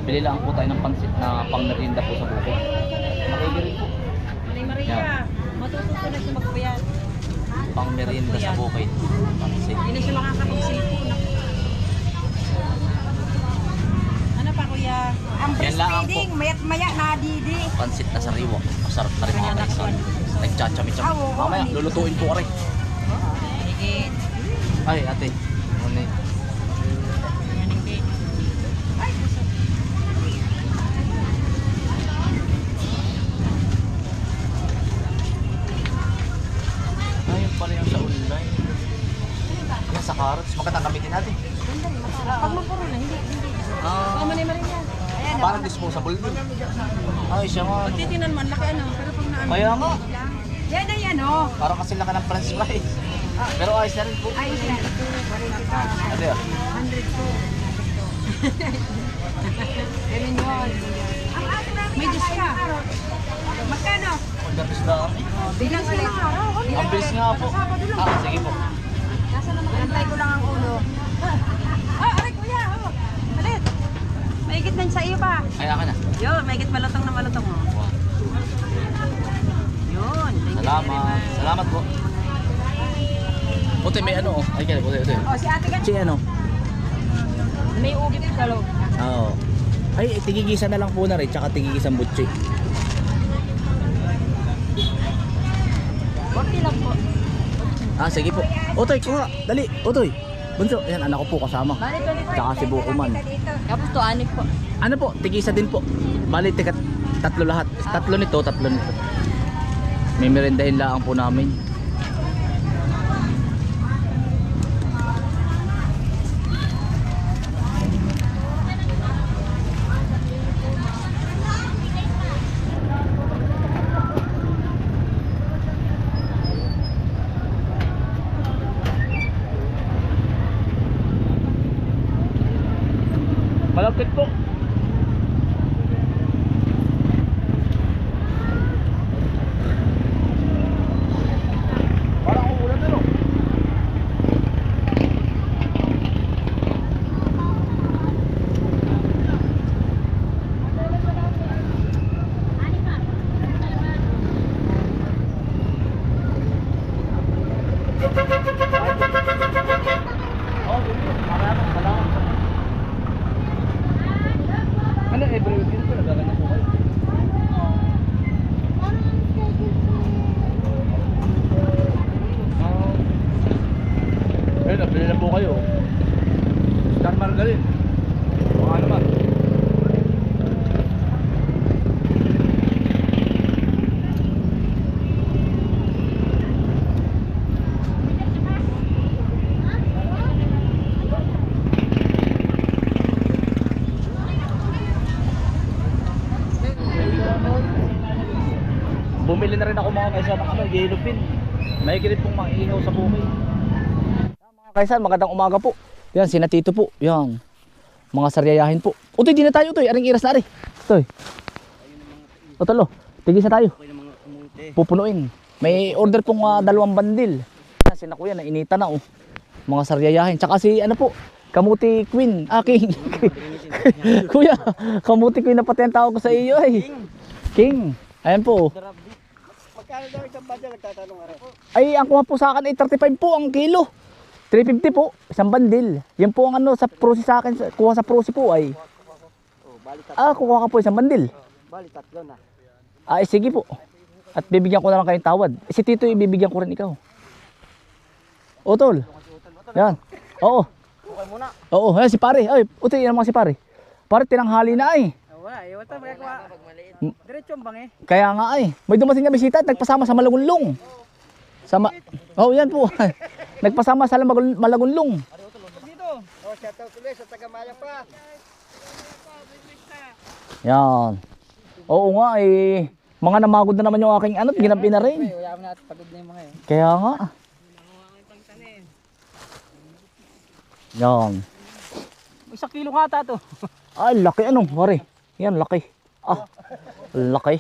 Bili lang po tayo ng pansit na pang-merienda po sa bukid. Makikinig po. Manay Maria, matututo na siya magpuyat. Pang-merienda sa bukid. Pansit. Hindi na siya makakapag-cellphone. Ano pa kuya? Ang Yan lang ang breastfeeding, maya't maya nadidi. Pansit na sariwa. Masarap na rin mga kaisan. Nagchachami-chami. Ah, oo, Mamaya, ano? lulutuin po ka rin. Higit. Ay, ate. Ano yun? Ayun pala yung sa online. Yan sa carrots. Magandang gamitin natin. Pag mapuro na, hindi. Oh, Manay Maria. Ayan. Parang disposable din. Ay, siya nga. Pag titinan man, laki ano. Pero pag naano. Kaya nga. Yan na yan, oh. Parang kasi laki ng french fries. Pero ayos na rin po. Ay, yan. Ate ah. 100 Ganun yun. Ang ating namin May Diyos ka. Magkano? Ang gabis na kami. Bilang ulit. Ang bilis nga po. Ah, sige po. Nasa naman? Antay ko lang ang ulo. Aray kuya, oh. Alit. Maigit na sa iyo pa. Ay, akin na. Yun, may higit malutong na malutong mo. Yun. Thank you very Salamat. much. Salamat po. Puti, may ano oh. Ay, kaya, puti. Oh, si ate ka. Si ano? May ubi po sa loob. Oo. Ay, tigigisa na lang po na rin. Tsaka tigigisang butchi. Kunti lang po. Ah, sige po. Otoy, kuha. Dali. Otoy. Bunso. Ayan, anak ko po kasama. Bali, 24. Tsaka si Bukuman. Tapos to, anik po. Ano po? Tigisa din po. Bali, tikat. Tatlo lahat. Tatlo nito, tatlo nito. May merendahin lang po namin. Malapit po. Parang umulan na no. Oh, salamat. Ano, every weekend po nagaganda po kayo? Ayun, nabili na po kayo. Star Margarin. Baka naman. Bumili na rin ako mga kaisan ng ano, yellow pin. May gilit pong maihaw sa bukid. Mga kaisan, magandang umaga po. Yan, sina Tito po. Yan. Mga saryayahin po. Utoy, di na tayo, Utoy. Aring iras na rin. Utoy. Otolo, tigisa tayo. Pupunuin. May order pong 2 bandil. Yan, sina kuya, nainita na oh. Mga saryayahin. Tsaka si, ano po, Kamuti Queen. Ah, King. Kuya, Kamuti Queen na pati ang tawag ko sa iyo ay. King. Ayan po. Magkano daw isang badya nagtatanong araw? Ay, ang kuha po sa akin ay 35 po ang kilo. 350 po, isang bandil. Yan po ang ano sa prosi sa akin, kuha sa prosi po ay. Kuha ka po isang bandil. Bali, 3 na. Ay, sige po. At bibigyan ko na lang kayong tawad. Si Tito, ibibigyan ko rin ikaw. O, tol. Yan. Oo. Okay muna. Oo, yan si pare. Ay, utoy, yan mga si pare. Pare, tinanghali na ay. Wala, iwan tayo magagawa. Diretso ang bang eh. Kaya nga ay. May dumating na bisita at nagpasama sa Malagunlong. Yan po. Nagpasama sa Malagunlong. Dito. Oh, shout out ulit sa taga-Maya pa. Yan. Oo nga eh. Mga namagod na naman yung aking ano, ginampi na rin. Wala mo na pagod na yung mga eh. Kaya nga. Yan. 1 kilo nga ata to. Ay, laki ano, pare. Yan, laki. Ah, laki.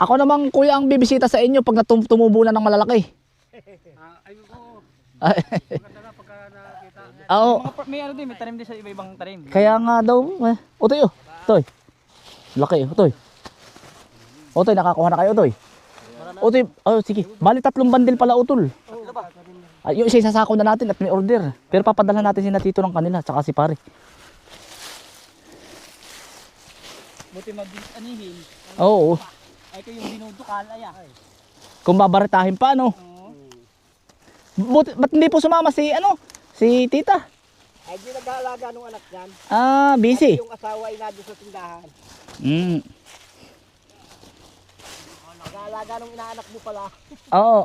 Ako namang kuya ang bibisita sa inyo pag tumubo na ng malalaki. Ayun ko. Ay, Maganda na pagka nakita. Oo. May ano din, may tanim din sa iba-ibang tanim. Kaya nga daw. Utoy oh. Utoy. Laki utoy. Utoy, nakakuha na kayo utoy. Utoy, oh sige. Bali 3 bandil pala utol. Ay, yung isa isasako na natin at may order. Pero papadalhan natin si Natito ng kanila, tsaka si pare. Buti mag-anihin. Oo. Ay ko yung binudukal, ay. Kung babaritahin pa, ano? Ba't hindi po sumama si, si tita? Ay, di nag-aalaga nung anak niyan. Ah, busy. Yung asawa ay nandun sa tindahan. Mm. Nag-aalaga nung inaanak mo pala. Oo.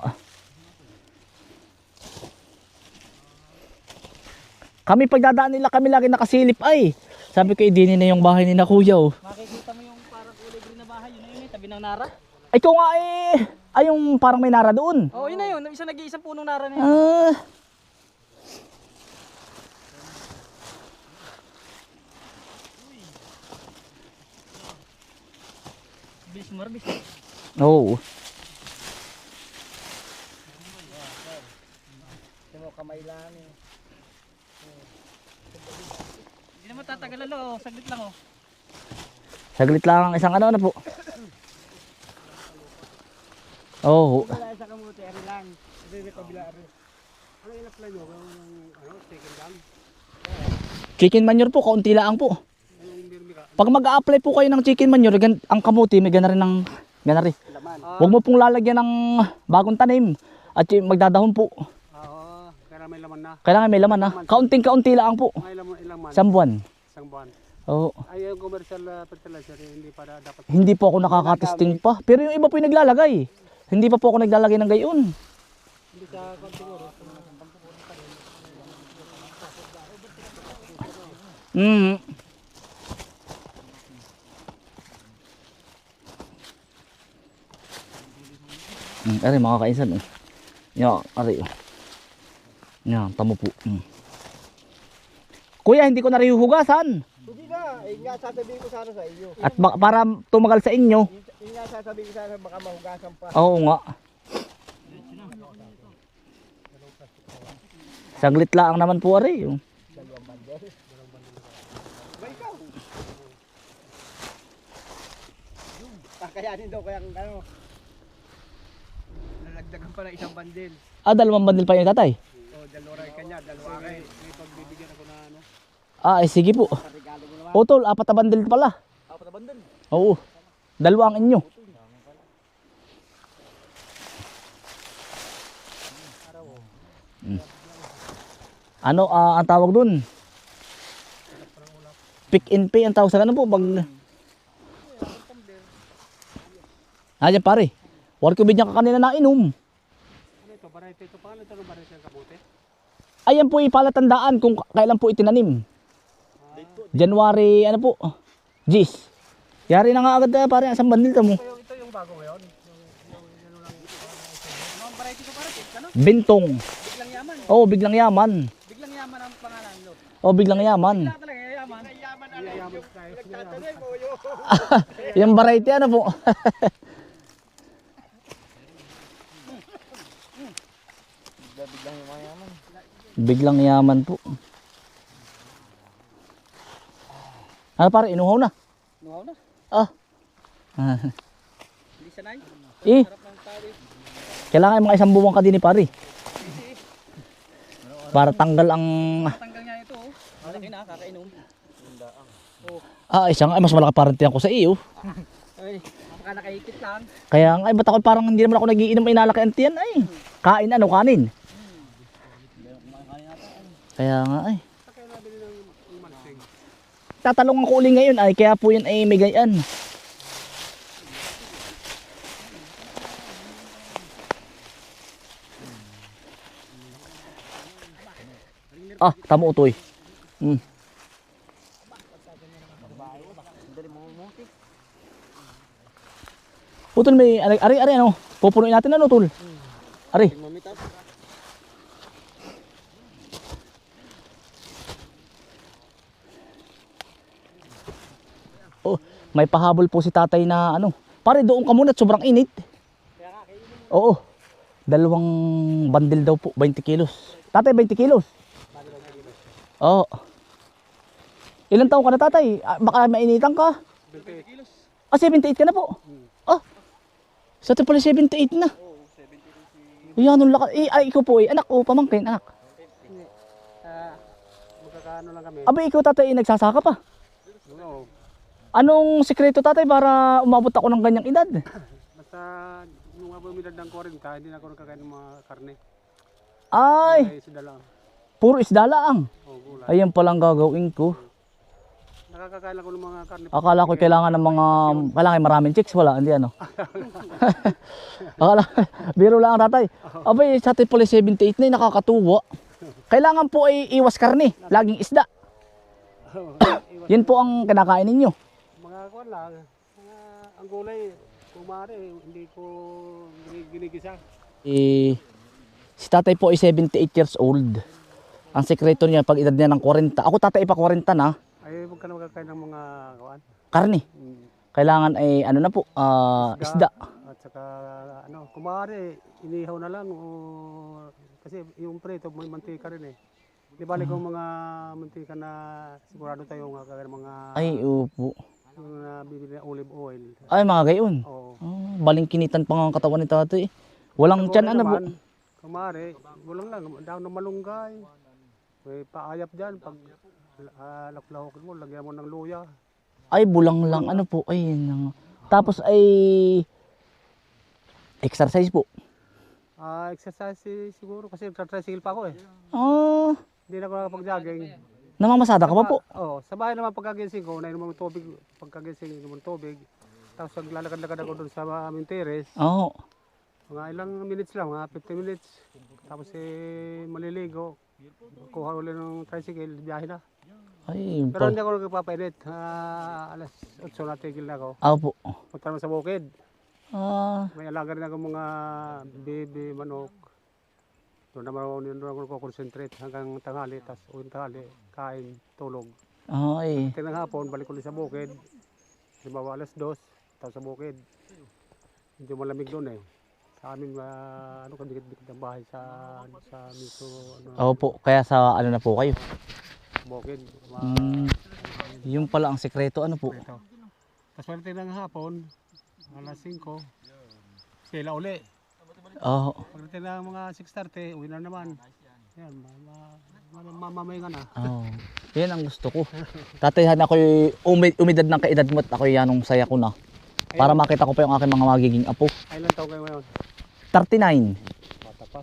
Kami pagdadaan nila, kami lagi nakasilip ay. Sabi ko, idinin na yung bahay ni na kuya oh. Makikita mo yung parang kulay green na bahay, yun na yun, tabi ng nara. Ay ko nga eh. Ay yung parang may nara doon. Oo, yun na yun, isa nag-iisang punong nara na yun. Ah. Bilis mo, bilis. Oo. Sino kamay lang eh. Hindi naman tatagal lalo, saglit lang oh. Saglit lang ang isang ano po. Oo. Wala sa kamuti, ari lang. Hindi kabila ari. Ano yung apply nyo? Chicken lang? Chicken manure po, kaunti lang po. Pag mag-a-apply po kayo ng chicken manure, ang kamuti may gana rin ng ganari. Laman. Huwag mo pong lalagyan ng bagong tanim at yung magdadahon po. Oo, kaya may laman na. Kailangan may laman ha. Kaunting-kaunti lang po. May laman, ilang man? Isang buwan. Isang buwan. Oo. Ay, yung commercial fertilizer, hindi para dapat. Hindi po ako nakakatesting pa. Pero yung iba po yung naglalagay. Hindi pa po ako naglalagay ng gayon. Hindi sa siguro. Mm. Ari mga kainsan. Yan, ari. Yan, tamo po. Kuya, hindi ko na rin hugasan. Hindi na, eh nga sasabihin ko sana sa iyo. At para tumagal sa inyo. Yung nga sasabihin ko sana baka mahugasan pa. Oo nga. Saglit lang naman po ari. Kakayanin daw kaya ano. Nalagdagan pa ng isang bandil. Ah, 2 bandil pa yung tatay. O, dalawa rin kanya, dalawa rin. May pagbibigyan ako na ano. Ah, sige po. Regalo mo naman. Utol, 4 na bandil pala. 4 na bandil. Oo. 2 ang inyo. Ano ang tawag dun? Pick and pay ang tawag sa ano po pag Ayan pare. War ko bigyan ka kanina na inom. Ano ito, variety ito. Paano ito ng variety ng kabuti? Ayan po ipalatandaan kung kailan po itinanim. January ano po? Gis. Yari na nga agad pare isang bandil mo. Ito yung bago ngayon. Ang variety ko parang, ano? Bintong. Biglang yaman. Oh, biglang yaman. Biglang yaman ang pangalan, Lord. Oh, biglang yaman. Wala talaga, yaman. Yaman tayo. Nagtatanim mo yun. Yung variety ano po? Biglang yaman po. Ano pare, inuhaw na. Nuhaw na. Ah. Hindi sanay. Eh, Sarap ng tawid. kailangan mga 1 buwan ka din ni pare. Para tanggal ang Tanggal nga ito, oh. Malaki na, kakainom. isa nga ay mas malaki parang tiyan ko sa iyo. Ay, baka nakahikit lang. Kaya nga ay ba't ako parang hindi naman ako nagiinom ay nalaki ang tiyan ay. Kain ano kanin. Kaya nga ay. Tatalong ako uli ngayon ay kaya po yun ay may ganyan. Ah, tamo utoy. Utol may ari ano? Pupunuin natin ano utol? Ari. Oh, may pahabol po si tatay na ano. Pare doon ka muna at sobrang init. Oo. 2 bandil daw po, 20 kilos. Tatay 20 kilos. Oo. Ilang taon ka na tatay? Baka mainitan ka. 28 kilos. 78 ka na po. Ah. Sa ito pala 78 na. Oo, 78. Yan, nung laka. Ay, ikaw po anak o pamangkin, anak. Hindi. Magkakaano lang kami. Abay, ikaw tatay, nagsasaka pa. Oo. Anong sikreto tatay para umabot ako ng ganyang edad? Basta nung umidad ng 40, hindi na ako nakakain ng mga karne. Ay, Ay, isda lang. puro isda lang. Oo, gulay. Ayan palang gagawin ko. Nakakakain ako ng mga karne. Akala ko kailangan ng mga, kailangan maraming chicks, wala, hindi ano. Akala, biro lang tatay. Abay, sa atin pala 78 na, nakakatuwa. Kailangan po ay iwas karne, laging isda. Yan po ang kinakain ninyo. Mga kuwan lang. Ang gulay, kung maaari, hindi ko ginigisa. Si tatay po ay 78 years old. Ang sekreto niya, pag edad niya ng 40. Ako tatay pa 40 na, Ay, huwag ka na magkakain ng mga kuwan. karne. Kailangan ay ano na po, isda. At saka, kung maaari, inihaw na lang. Kasi yung prito, may mantika rin eh. Di balik kung mga mantika na sigurado tayo mga Ay, upo. yung bibili na olive oil. Ay, mga gayon. Oo. Balingkinitan pa nga ang katawan ni tatay. Walang tiyan, ano po. Kung maaari, walang lang, daon ng malunggay. May paayap dyan. Pag laklahokin mo, lagyan mo ng luya. Ay, bulang lang, ano po. Ay, tapos ay exercise po. Exercise siguro kasi nagtatricycle pa ako eh. Ah, Hindi na ako nakapag-jogging. namamasada ka pa po. Oo, sa bahay naman pagkagising ko, nainom ng tubig, pagkagising inom ng tubig. Tapos naglalakad-lakad ako doon sa aming terrace. Oo. Mga ilang minutes lang, mga 50 minutes. Tapos maliligo. Kuha ulit ng tricycle, biyahe na. Ay, Pero hindi ako nagpapainit. Alas 8 natigil na ako. po. Punta naman sa bukid. May alaga rin ako mga bebe, manok. Doon naman ako concentrate hanggang tanghali. Tapos uwing tanghali, kain, tulog. Ay. Tingnan hapon, balik ulit sa bukid. Halimbawa alas 2, tapos sa bukid. Medyo malamig doon eh. Sa amin, kadikit-dikit ang bahay sa miso, Po, kaya sa ano na po kayo. bukid. Yung pala ang sekreto, ano po. Ito. Tapos pagdating ng hapon, alas 5, sila uli. Oo. Pagdating ng mga 6:30, uwi na naman. Yan, mamamahinga na. Yan ang gusto ko. Tatay, ako'y umidad ng kaedad mo at ako'y yanong saya ko na. Para makita ko pa yung aking mga magiging apo. Ay, ilan taon kayo ngayon? 39. Bata pa.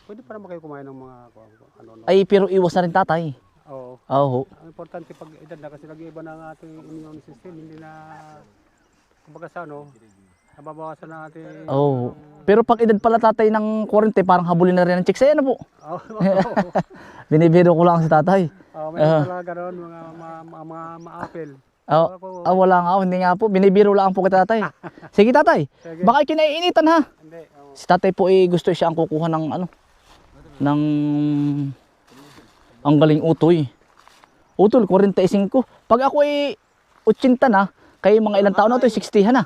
Pwede pa naman kayo kumain ng mga ano. Ay, pero iwas na rin tatay. Oo. Oo. Ang importante pag edad na kasi nag-iiba ng ating immune system, hindi na kumbaga sa nababawasan na ating Oo. Pero pag edad pala tatay ng 40, parang habulin na rin ng chicks. Ayan na po. Binibiro ko lang si tatay. May talaga ganoon mga ma-apple. Wala nga, hindi nga po. Binibiro lang po kita tatay. Sige tatay, Sige. baka kinaiinitan ha. Hindi. Si tatay po gusto siya ang kukuha ng ng ang galing utoy. Utol, 45. Pag ako 80 na, kayo mga ilang taon na ito, 60 na.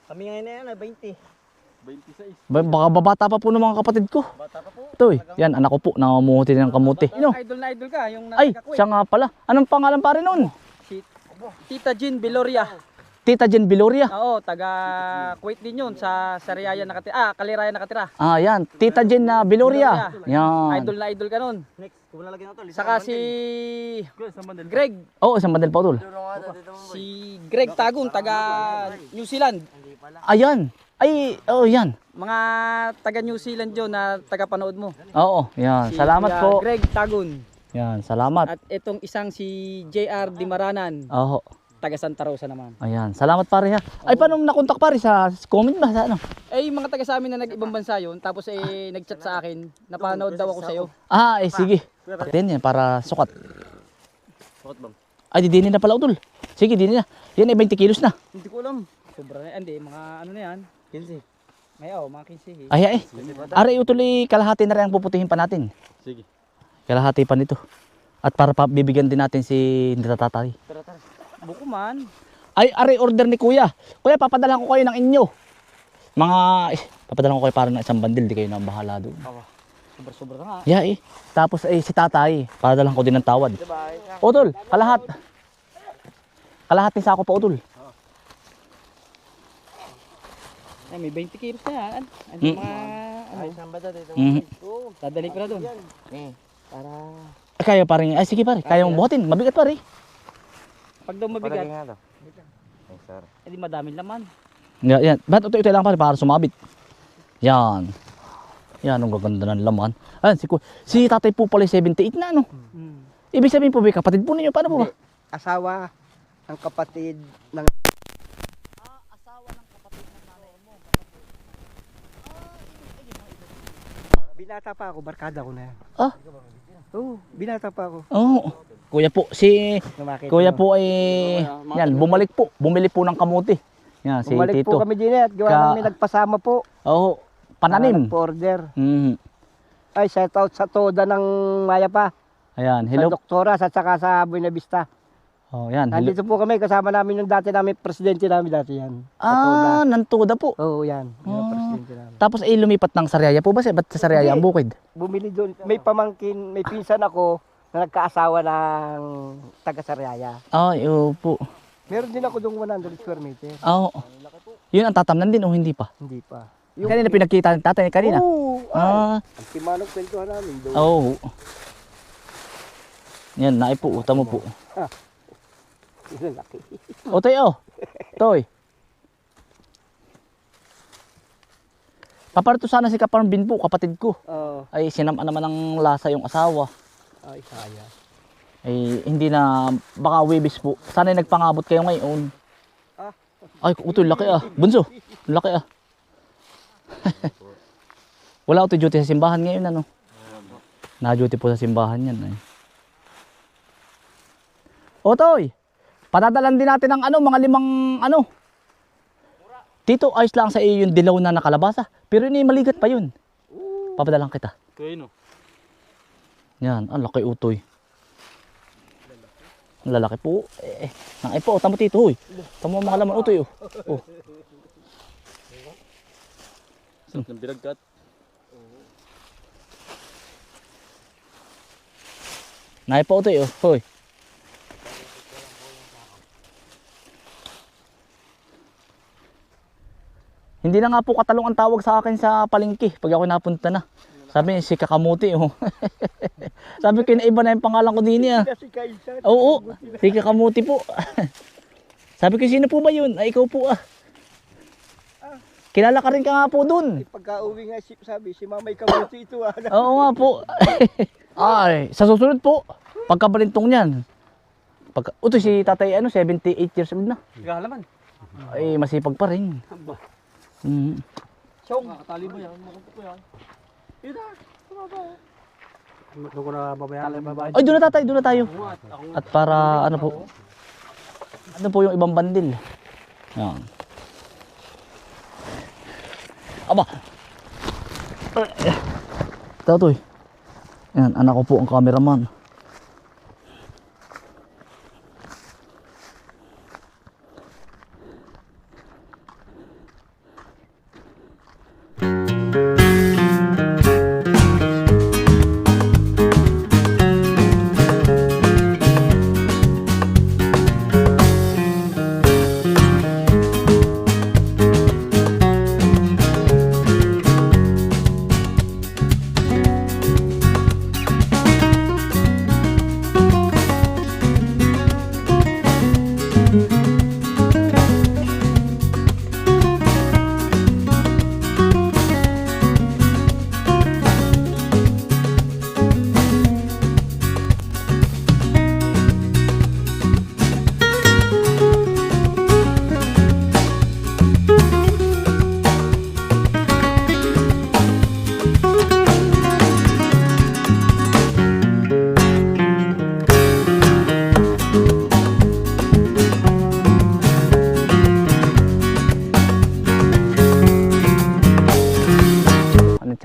Kami ngayon na yan, 20. Baka babata pa po ng mga kapatid ko. Bata pa po. Ito yan, anak ko po, nangamuti ng kamuti. Idol na idol ka, yung Ay, siya nga pala. Anong pangalan pa rin nun? Si Tita Jean Biloria. Tita Jen Biloria. Oo, taga Kuwait din yun, sa Sariaya nakatira. Kalirayan nakatira. Yan. Tita Jen na Biloria. Yan. Idol na idol ka nun. Saka si Greg. Oo, isang bandel pa utol. Si Greg Tagun, taga New Zealand. Ayan. Ay, yan. Mga taga New Zealand yun na taga panood mo. Oo, yan. Salamat po. Greg Tagun. Yan, salamat. At itong isang si JR Dimaranan, Oo. taga Santa Rosa naman. Ayan, salamat pare ha. Ay, paano nakontak pare sa comment ba sa ano? Mga taga sa amin na nag-ibang bansa yun, tapos nag-chat sa akin, napanood daw ako sa'yo. Sige. Din yan, para sukat. Sukat bang? Ay, dinin na pala utol. Sige, dinin na. Yan ay 20 kilos na. Hindi ko alam. Sobra na, hindi, mga ano na yan. 15. May mga 15. Ay. Aray utol, kalahati na rin ang puputihin pa natin. Sige. Kalahati pa nito. At para bibigyan din natin si Nitatatay. Tara. Buko man. Ay, aray order ni Kuya. Kuya, papadala ko kayo ng inyo. Papadala ko kayo para ng isang bandil, di kayo na bahala doon. Sobra-sobra na nga. Yeah eh. Tapos si tatay, padalhan ko din ng tawad. Utol, kalahat. Kalahating sako pa utol. Ay, may 20 kilos na yan. Ano Mm. mga... Ay, saan ba dito? Mhm. Dadali ko na doon. Para... Kaya pa rin. Ay sige pare, kaya mong buhatin. Mabigat pare. Pag daw mabigat, edi madaming laman. Yan. Ba't ito lang pare para sumabit. Yan. Yan ang gaganda ng laman. Ayan, si tatay po pala 78 na ano. Ibig sabihin po ba kapatid po ninyo? Paano po ba? Asawa ng kapatid ng Asawa ng kapatid ng nanay mo. binata pa ako, barkada ko na yan. Ah? Oo, binata pa ako. Oo. Kuya po, Lumakit kuya mo. po ay yan, bumalik po. Bumili po ng kamuti. Yan, si Bumalik Tito. po kami din at gawa namin nagpasama po. Oo, pananim. Order. Mhm. Ay, shout out sa Toda ng Maya pa. Ayan, Sa hello. Doktora at saka sa Buena Vista. Oh, yan, hello. Nandito po kami, kasama namin yung dati namin, presidente namin dati yan. Sa Ah, nantuda po. Oo, yan. Yung Ah. presidente namin. Tapos ay lumipat ng Sariaya po ba? Ba't sa Sariaya ang bukid? Bumili doon. May pamangkin, may pinsan ako na nagkaasawa ng taga Sariaya. Ay, po. Meron din ako doon 100 square meter. Oo. Yun ang tatamnan din o hindi pa? Hindi pa. Kanina pinagkita ng tatay kanina. Oo. Ah, Ang timanong kwentuhan namin doon. oo. Yan, naipo, utang mo po. Yun ang laki. O, Toy, oh. Toy. Paparito sana si Kaparmbin po, kapatid ko. Oo. Ay, sinama naman ng lasa yung asawa. Ay, saya. Ay, hindi na, baka wibis po. Sana nagpangabot kayo ngayon. Ah. Ay, utoy, laki ah. Bunso, laki ah. Wala utoy duty sa simbahan ngayon, ano? Na-duty po sa simbahan yan. Ay. Otoy, padadalan din natin ng ano, mga 5 ano. Tito, ayos lang sa iyo yung dilaw na nakalabasa. Pero yun maligat pa yun. Papadalan kita. Kaya no? Yan, ang laki utoy. Ang lalaki po. Nangay po, tamo tito, hoy. Tamo mga laman utoy, oh. Oh. Sarap ng binagkat. Nangay po utoy, oh. Hoy. Hindi na nga po katalong ang tawag sa akin sa palengke pag ako napunta na. Sabi niya, si Kakamuti, oh. Sabi ko, iba na yung pangalan ko din niya. Kasi kaisa. Oo, si Kakamuti po. Sabi ko, sino po ba yun? Ay, ikaw po ah. Kilala ka rin ka nga po dun. Pagka uwi nga, sabi, si Mamay Kamuti ito. Oo nga po. Ay, sa susunod po, pagkabalintong niyan. Ito si tatay, 78 years old na. Galaman. Ay, masipag pa rin. Mm. Chong. Nakatali mo yan. Makumpok ko yan. Doon ko na babayan. Ay, doon na tayo. At para, ano po yung ibang bandil. Yan. Aba! Ito to eh. Yan, anak ko po ang cameraman.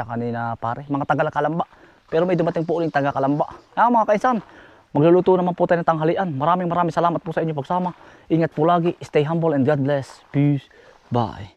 Kanina pare, mga taga Kalamba. Pero may dumating po uling taga Kalamba. Mga kaisan, magluluto naman po tayo ng tanghalian. Maraming salamat po sa inyo pagsama. Ingat po lagi, stay humble and God bless. Peace. Bye.